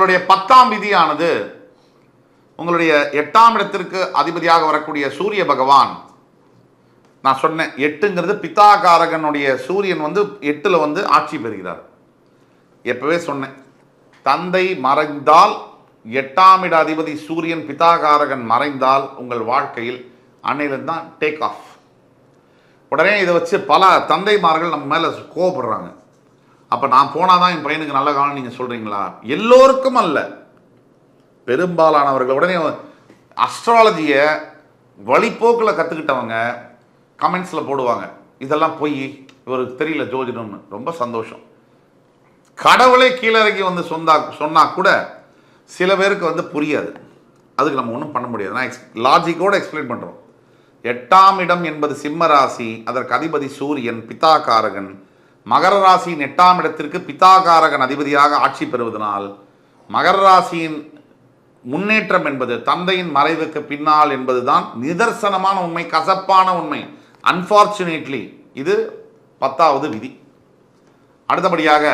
உங்களுடைய 10ஆம் விதியானது உங்களுடைய 8ஆம் இடத்திற்கு அதிபதியாக வரக்கூடிய சூரிய பகவான், நான் சொன்னேன் 8ங்கிறது பிதாகாரகனுடைய சூரியன் 8ல் ஆட்சி பெறுகிறார். எப்பவே சொன்னேன், தந்தை மறைந்தால் 8ஆம் இட அதிபதி சூரியன் பிதாகாரகன் மறைந்தால் உங்கள் வாழ்க்கையில் அன்னையிலிருந்து தான் டேக் ஆஃப். உடனே இதை வச்சு பல தந்தைமார்கள் நம்ம மேலே கோவப்படுறாங்க. அப்போ நான் போனாதான் என் பையனுக்கு நல்ல காலம் நீங்கள் சொல்கிறீங்களா? எல்லோருக்கும் அல்ல, பெரும்பாலானவர்கள். உடனே அஸ்ட்ராலஜியை வழிபோக்கில் கற்றுக்கிட்டவங்க கமெண்ட்ஸில் போடுவாங்க, இதெல்லாம் போய் இவருக்கு தெரியல ஜோதிடம்னு. ரொம்ப சந்தோஷம். கடவுளே கீழே இறங்கி சொன்னால் கூட சில பேருக்கு புரியாது. அதுக்கு நம்ம ஒன்றும் பண்ண முடியாது. நான் லாஜிக்கோடு எக்ஸ்பிளைன் பண்ணுறோம். 8ஆம் இடம் என்பது சிம்ம ராசி, அதற்கு அதிபதி சூரியன் பிதாகாரகன். மகர ராசியின் 8ஆம் இடத்திற்கு பிதாகாரகன் அதிபதியாக ஆட்சி பெறுவதனால் மகர ராசியின் முன்னேற்றம் என்பது தந்தையின் மறைவுக்கு பின்னால் என்பதுதான் நிதர்சனமான உண்மை, கசப்பான உண்மை. அன்பார்ச்சுனேட்லி இது 10வது விதி. அடுத்தபடியாக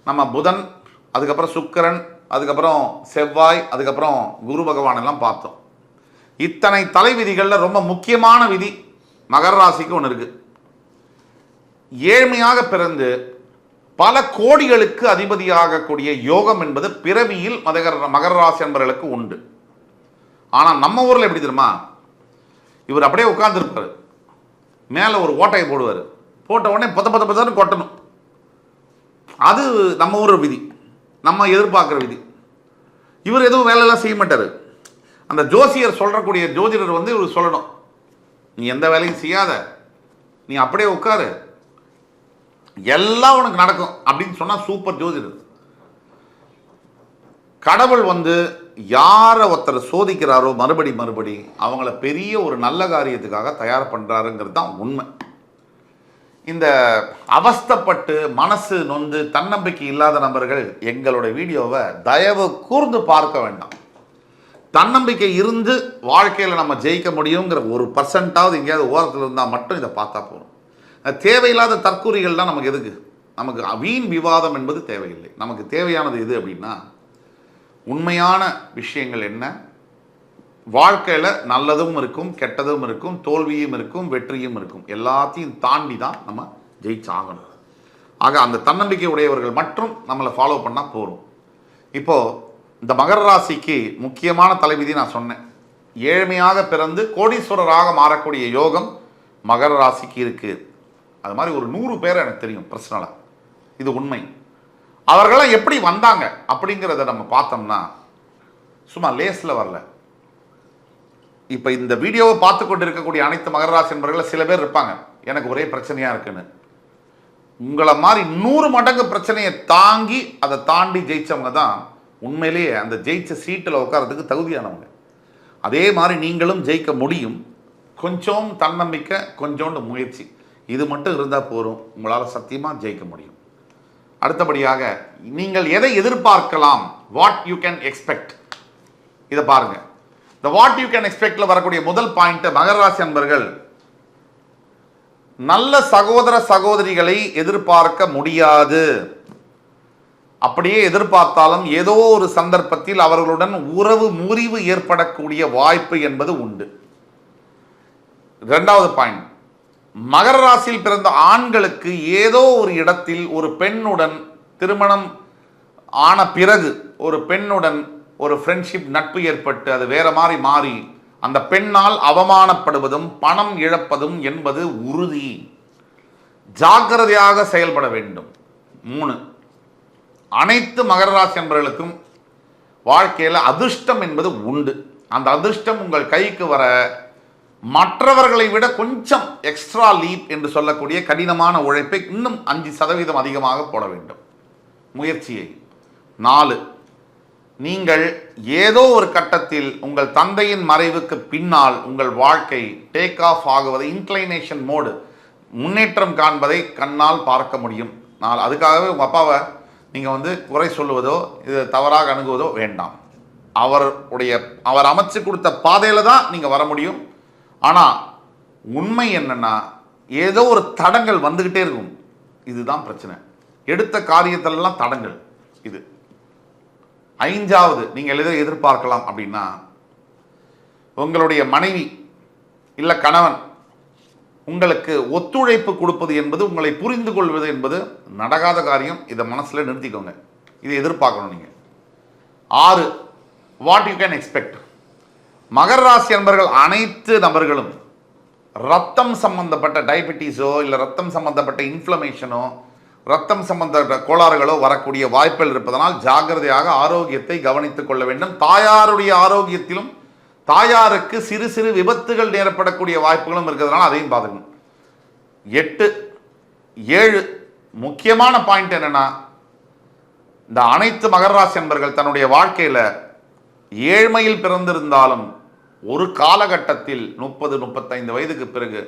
நம்ம புதன், அதுக்கப்புறம் சுக்கிரன், அதுக்கப்புறம் செவ்வாய், அதுக்கப்புறம் குரு பகவான் எல்லாம் பார்த்தோம். இத்தனை தலைவிதிகளில் ரொம்ப முக்கியமான விதி மகர ராசிக்கு ஒன்று இருக்கு. ஏழ்மையாக பிறந்து பல கோடிகளுக்கு அதிபதியாகக்கூடிய யோகம் என்பது பிறவியில் மகர ராசி என்பவர்களுக்கு உண்டு. ஆனால் நம்ம ஊரில் எப்படி தெரியுமா, இவர் அப்படியே உட்கார்ந்துருப்பார், மேலே ஒரு ஓட்டையை போடுவார், போட்ட உடனே பத்தன்னு கொட்டணும். அது நம்ம ஊர் விதி, நம்ம எதிர்பார்க்குற விதி. இவர் எதுவும் வேலையெல்லாம் செய்ய மாட்டார். அந்த ஜோசியர் சொல்றக்கூடிய ஜோதிடர் இவர் சொல்லணும், நீ எந்த வேலையும் செய்யாத, நீ அப்படியே உட்காரு, எல்லாம் உனக்கு நடக்கும் அப்படின்னு சொன்னா சூப்பர் ஜோதிடர். கடவுள் யாரை ஒருத்தர் சோதிக்கிறாரோ மறுபடி அவங்கள பெரிய ஒரு நல்ல காரியத்துக்காக தயார் பண்றாருங்கிறது தான் உண்மை. இந்த அவஸ்தைப்பட்டு மனசு நொந்து தன்னம்பிக்கை இல்லாத நபர்கள் எங்களோட வீடியோவை தயவு கூர்ந்து பார்க்க வேண்டாம். தன்னம்பிக்கை இருந்து வாழ்க்கையில் நம்ம ஜெயிக்க முடியுங்கிற 1% எங்கேயாவது ஓரத்தில் இருந்தால் மட்டும் இதை பார்த்தா போதும். தேவையில்லாத தற்கூறிகள்லாம் நமக்கு எதுக்கு? நமக்கு வீண் விவாதம் என்பது தேவையில்லை. நமக்கு தேவையானது எது அப்படின்னா, உண்மையான விஷயங்கள் என்ன, வாழ்க்கையில் நல்லதும் இருக்கும், கெட்டதும் இருக்கும், தோல்வியும் இருக்கும், வெற்றியும் இருக்கும். எல்லாத்தையும் தாண்டி தான் நம்ம ஜெயிச்சாகணும். ஆக அந்த தன்னம்பிக்கை உடையவர்கள் மட்டும் நம்மளை ஃபாலோ பண்ணால் போதும். இப்போது இந்த மகர ராசிக்கு முக்கியமான தலைவிதி நான் சொன்னேன். ஏழ்மையாக பிறந்து கோடீஸ்வரராக மாறக்கூடிய யோகம் மகர ராசிக்கு இருக்குது. அது மாதிரி ஒரு 100 பேரை எனக்கு தெரியும் பர்சனலாக. இது உண்மை. அவர்களாம் எப்படி வந்தாங்க அப்படிங்கிறத நம்ம பார்த்தோம்னா சும்மா லேஸில் வரல. இப்போ இந்த வீடியோவை பார்த்து கொண்டு இருக்கக்கூடிய அனைத்து மகர ராசி என்பவர்கள் சில பேர் இருப்பாங்க, எனக்கு ஒரே பிரச்சனையாக இருக்குன்னு. உங்களை மாதிரி 100 மடங்கு பிரச்சனையை தாங்கி அதை தாண்டி ஜெயிச்சவங்க தான் உண்மையிலேயே அந்த ஜெயிச்ச சீட்டில் உட்காரத்துக்கு தகுதியானவங்க. அதே மாதிரி நீங்களும் ஜெயிக்க முடியும். கொஞ்சம் தன்னம்பிக்கை, கொஞ்சோண்டு முயற்சி, இது மட்டும் இருந்தால் போதும், உங்களால் சத்தியமாக ஜெயிக்க முடியும். அடுத்தபடியாக நீங்கள் எதை எதிர்பார்க்கலாம், வாட் யூ கேன் எக்ஸ்பெக்ட், இதை பாருங்க. இந்த வாட் யூ கேன் எக்ஸ்பெக்ட்ல வரக்கூடிய முதல் பாயிண்ட், மகர ராசி அன்பர்கள் நல்ல சகோதர சகோதரிகளை எதிர்பார்க்க முடியாது. அப்படியே எதிர்பார்த்தாலும் ஏதோ ஒரு சந்தர்ப்பத்தில் அவர்களுடன் உறவு முறிவு ஏற்படக்கூடிய வாய்ப்பு என்பது உண்டு. 2வது பாயிண்ட், மகர ராசியில் பிறந்த ஆண்களுக்கு ஏதோ ஒரு இடத்தில் ஒரு பெண்ணுடன் திருமணம் ஆன பிறகு ஒரு பெண்ணுடன் ஒரு ஃப்ரெண்ட்ஷிப், நட்பு ஏற்பட்டு அது வேற மாதிரி மாறி அந்த பெண்ணால் அவமானப்படுவதும் பணம் இழப்பதும் என்பது உறுதி. ஜாக்கிரதையாக செயல்பட வேண்டும். 3, அனைத்து மகர ராசி என்பவர்களுக்கும் வாழ்க்கையில் அதிர்ஷ்டம் என்பது உண்டு. அந்த அதிர்ஷ்டம் உங்கள் கைக்கு வர மற்றவர்களை விட கொஞ்சம் எக்ஸ்ட்ரா லீப் என்று சொல்லக்கூடிய கடினமான உழைப்பை இன்னும் 5% அதிகமாக போட வேண்டும், முயற்சியை. 4, நீங்கள் ஏதோ ஒரு கட்டத்தில் உங்கள் தந்தையின் மறைவுக்கு பின்னால் உங்கள் வாழ்க்கை டேக் ஆஃப் ஆகுவதை, இன்க்ளைனேஷன் மோடு, முன்னேற்றம் காண்பதை கண்ணால் பார்க்க முடியும். அதுக்காகவே உங்கள் அப்பாவை நீங்கள் குறை சொல்லுவதோ இது தவறாக அணுகுவதோ வேண்டாம். அவர் அமைச்சு கொடுத்த பாதையில் தான் நீங்கள் வர முடியும். ஆனால் உண்மை என்னன்னா, ஏதோ ஒரு தடங்கள் வந்துக்கிட்டே இருக்கும். இதுதான் பிரச்சனை. எடுத்த காரியத்திலெல்லாம் தடங்கள். இது ஐந்தாவது நீங்கள் எதை எதிர்பார்க்கலாம் அப்படின்னா, உங்களுடைய மனைவி இல்லை கணவன் உங்களுக்கு ஒத்துழைப்பு கொடுப்பது என்பது, உங்களை புரிந்து கொள்வது என்பது நடக்காத காரியம். இதை மனசில் நிறுத்திக்கோங்க. இதை எதிர்பார்க்கணும் நீங்கள். 6, வாட் யூ கேன் எக்ஸ்பெக்ட். மகர ராசி அன்பர்கள் அனைத்து நபர்களும் ரத்தம் சம்பந்தப்பட்ட டயபிட்டிஸோ இல்லை ரத்தம் சம்பந்தப்பட்ட இன்ஃப்ளமேஷனோ ரத்தம் சம்பந்தப்பட்ட கோளாறுகளோ வரக்கூடிய வாய்ப்புகள் இருப்பதனால் ஜாக்கிரதையாக ஆரோக்கியத்தை கவனித்துக் கொள்ள வேண்டும். தாயாருடைய ஆரோக்கியத்திலும் தாயாருக்கு சிறு சிறு விபத்துகள் நேரப்படக்கூடிய வாய்ப்புகளும் இருக்கிறதுனால அதையும் பார்த்துக்கணும். 8, 7 முக்கியமான பாயிண்ட் என்னன்னா, இந்த அனைத்து மகர ராசி அன்பர்கள் தன்னுடைய வாழ்க்கையில் ஏழ்மையில் பிறந்திருந்தாலும் ஒரு காலகட்டத்தில் 30-35 வயதுக்கு பிறகு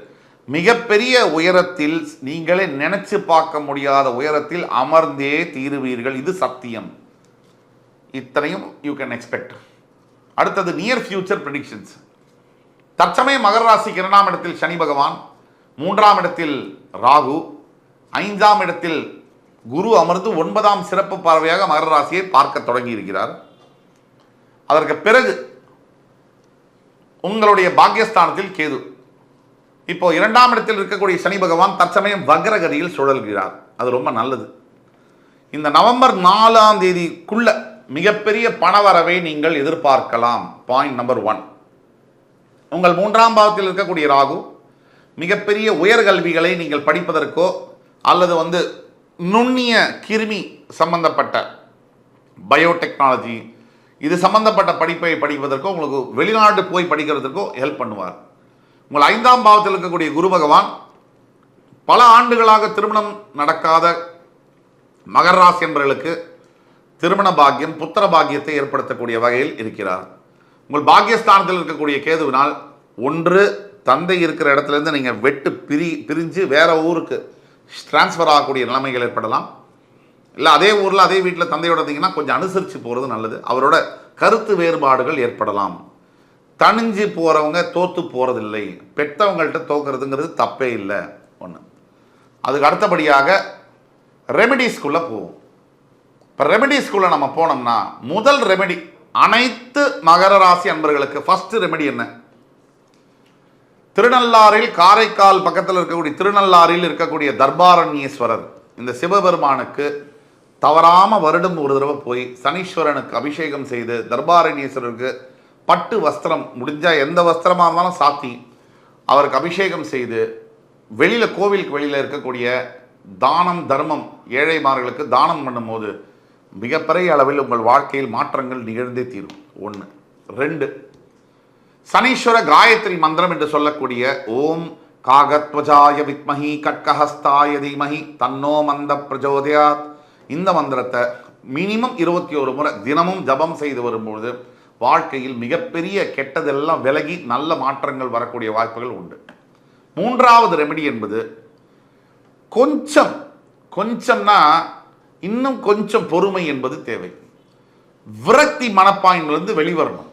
மிகப்பெரிய உயரத்தில், நீங்களே நினைச்சு பார்க்க முடியாத உயரத்தில் அமர்ந்தே தீருவீர்கள். இது சத்தியம். இத்தனையும் யூ கேன் எக்ஸ்பெக்ட். அடுத்தது நியர் ஃபியூச்சர் ப்ரெடிக்ஷன்ஸ். தற்சமயம் மகர ராசிக்கு 2ஆம் இடத்தில் சனி பகவான், 3ஆம் இடத்தில் ராகு, 5ஆம் இடத்தில் குரு அமர்ந்து 9ஆம் சிறப்பு பார்வையாக மகர ராசியை பார்க்க தொடங்கி இருக்கிறார். அதற்கு பிறகு உங்களுடைய பாக்கியஸ்தானத்தில் கேது. இப்போ 2ஆம் இடத்தில் இருக்கக்கூடிய சனி பகவான் தற்சமயம் வக்ரகதியில் சுழல்கிறார். அது ரொம்ப நல்லது. இந்த நவம்பர் 4ஆம் தேதிக்குள்ள மிகப்பெரிய பணவரவை நீங்கள் எதிர்பார்க்கலாம். Point number 1. உங்கள் 3ஆம் பாவத்தில் இருக்கக்கூடிய ராகு மிகப்பெரிய உயர்கல்விகளை நீங்கள் படிப்பதற்கோ அல்லது நுண்ணிய கிருமி சம்பந்தப்பட்ட பயோடெக்னாலஜி இது சம்பந்தப்பட்ட படிப்பை படிப்பதற்கோ, உங்களுக்கு வெளிநாட்டு போய் படிக்கிறதுக்கோ ஹெல்ப் பண்ணுவார். உங்கள் 5ஆம் பாவத்தில் இருக்கக்கூடிய குரு பகவான் பல ஆண்டுகளாக திருமணம் நடக்காத மகர ராசி என்பவர்களுக்கு திருமண பாக்கியம், புத்திர பாக்கியத்தை ஏற்படுத்தக்கூடிய வகையில் இருக்கிறார். உங்கள் பாக்கியஸ்தானத்தில் இருக்கக்கூடிய கேதுவினால், ஒன்று தந்தை இருக்கிற இடத்துலேருந்து நீங்கள் பிரிஞ்சு வேற ஊருக்கு டிரான்ஸ்ஃபர் ஆகக்கூடிய நிலைமைகள் ஏற்படலாம். இல்லை அதே ஊரில் அதே வீட்டில் தந்தையோட இருந்தீங்கன்னா கொஞ்சம் அனுசரித்து போகிறது நல்லது. அவரோட கருத்து வேறுபாடுகள் ஏற்படலாம். தனிஞ்சு போகிறவங்க தோற்று போகிறதில்லை. பெற்றவங்கள்ட்ட தோக்கிறதுங்கிறது தப்பே இல்லை. ஒன்று. அதுக்கு அடுத்தபடியாக ரெமெடிஸ்குள்ளே போவோம். இப்போ ரெமெடிஸ்குள்ளே நம்ம போனோம்னா, முதல் ரெமெடி அனைத்து மகர ராசி அன்பர்களுக்கு ஃபர்ஸ்ட் ரெமெடி என்ன? திருநள்ளாறில், காரைக்கால் பக்கத்தில் இருக்கக்கூடிய திருநள்ளாறில் இருக்கக்கூடிய தர்பாரண்யேஸ்வரர், இந்த சிவபெருமானுக்கு தவறாமல் வருடம் ஒரு தடவை போய் சனீஸ்வரனுக்கு அபிஷேகம் செய்து, தர்பாரண்யேஸ்வரருக்கு பட்டு வஸ்திரம், முடிஞ்சால் எந்த வஸ்திரமாக இருந்தாலும் சாத்தி அவருக்கு அபிஷேகம் செய்து, வெளியில் கோவிலுக்கு வெளியில் இருக்கக்கூடிய தானம் தர்மம் ஏழைமார்களுக்கு தானம் பண்ணும்போது மிகப்பெரிய அளவில் உங்கள் வாழ்க்கையில் மாற்றங்கள் நிகழ்ந்தே தீரும். 1. 2, சனீஸ்வர காயத்ரி மந்திரம் என்று சொல்லக்கூடிய ஓம் காகத்வஜாய வித்மஹி கட்கஹஸ்தாய தீமஹி தன்னோ மந்த பிரஜோதயாத், இந்த மந்திரத்தை மினிமம் 21 முறை தினமும் ஜபம் செய்து வரும்பொழுது வாழ்க்கையில் மிகப்பெரிய கெட்டதெல்லாம் விலகி நல்ல மாற்றங்கள் வரக்கூடிய வாய்ப்புகள் உண்டு. 3வது ரெமெடி என்பது கொஞ்சம்னா இன்னும் கொஞ்சம் பொறுமை என்பது தேவை. விரக்தி மனப்பான்மையிலிருந்து வெளிவரணும்.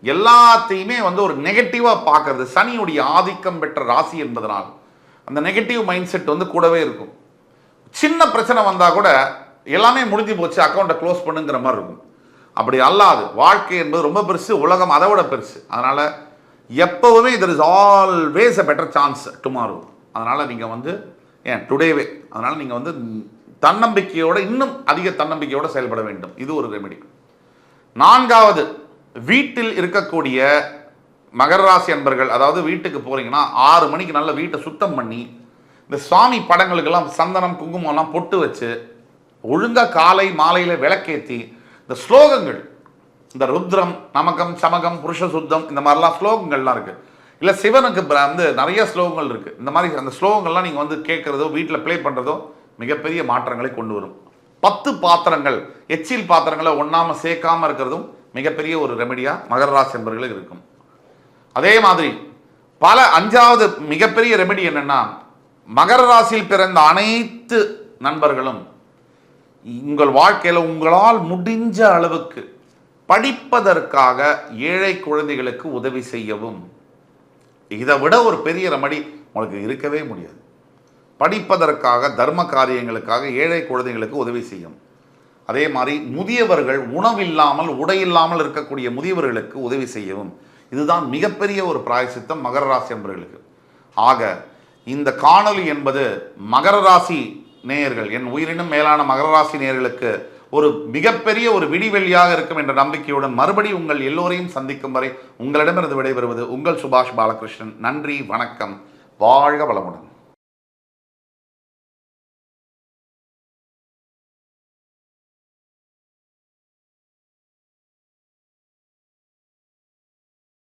எல்லாத்தையுமே ஒரு நெகட்டிவாக பார்க்கறது, சனியுடைய ஆதிக்கம் பெற்ற ராசி என்பதனால் அந்த நெகட்டிவ் மைண்ட் செட் கூடவே இருக்கும். சின்ன பிரச்சனை வந்தால் கூட எல்லாமே முடிஞ்சு போச்சு, அக்கௌண்ட்டை க்ளோஸ் பண்ணுங்கிற மாதிரி இருக்கும். அப்படி அல்லாது, வாழ்க்கை என்பது ரொம்ப பெருசு, உலகம் அதை விட பெருசு. அதனால் எப்போவுமே there is always a better chance tomorrow. அதனால் நீங்கள் டுடேவே, அதனால் நீங்கள் தன்னம்பிக்கையோடு, இன்னும் அதிக தன்னம்பிக்கையோடு செயல்பட வேண்டும். இது ஒரு ரெமெடி. 4வது, வீட்டில் இருக்கக்கூடிய மகர ராசி அன்பர்கள், அதாவது வீட்டுக்கு போகிறீங்கன்னா 6 மணிக்கு நல்ல வீட்டை சுத்தம் பண்ணி, இந்த சுவாமி படங்களுக்கெல்லாம் சந்தனம் குங்குமம்லாம் பொட்டு வச்சு ஒழுங்காக காலை மாலையில் விளக்கேற்றி, இந்த ஸ்லோகங்கள், இந்த ருத்ரம் நமகம் சமகம் புருஷ சுத்தம், இந்த மாதிரிலாம் ஸ்லோகங்கள்லாம் இருக்குது. இல்லை சிவனுக்கு நிறைய ஸ்லோகங்கள் இருக்குது. இந்த மாதிரி அந்த ஸ்லோகங்கள்லாம் நீங்கள் கேட்குறதோ வீட்டில் ப்ளே பண்ணுறதோ மிகப்பெரிய மாற்றங்களை கொண்டு வரும். 10 பாத்திரங்கள், எச்சில் பாத்திரங்களை ஒன்றாமல் சேர்க்காமல் இருக்கிறதும் மிகப்பெரிய ஒரு ரெமெடியாக மகர ராசி என்பவர்களுக்கு இருக்கும். அதே மாதிரி 5வது மிகப்பெரிய ரெமெடி என்னென்னா, மகர ராசியில் பிறந்த அனைத்து நண்பர்களும் உங்கள் வாழ்க்கையில் உங்களால் முடிஞ்ச அளவுக்கு படிப்பதற்காக ஏழை குழந்தைகளுக்கு உதவி செய்யவும். இதை விட ஒரு பெரிய ரெமெடி உங்களுக்கு இருக்கவே முடியாது. படிப்பதற்காக, தர்ம காரியங்களுக்காக ஏழை குழந்தைகளுக்கு உதவி செய்யும். அதே மாதிரி முதியவர்கள் உணவில்லாமல் உடையில்லாமல் இருக்கக்கூடிய முதியவர்களுக்கு உதவி செய்யவும். இதுதான் மிகப்பெரிய ஒரு பிராயசித்தம் மகர ராசி என்பவர்களுக்கு. ஆக இந்த காணொளி என்பது மகர ராசி நேயர்கள், என் உயிரினும் மேலான மகர ராசி நேயர்களுக்கு ஒரு மிகப்பெரிய ஒரு விடிவெளியாக இருக்கும் என்ற நம்பிக்கையுடன் மறுபடி உங்கள் எல்லோரையும் சந்திக்கும் வரை உங்களிடமிருந்து விடைபெறுவது உங்கள் சுபாஷ் பாலகிருஷ்ணன். நன்றி, வணக்கம், வாழ்க வளமுடன்.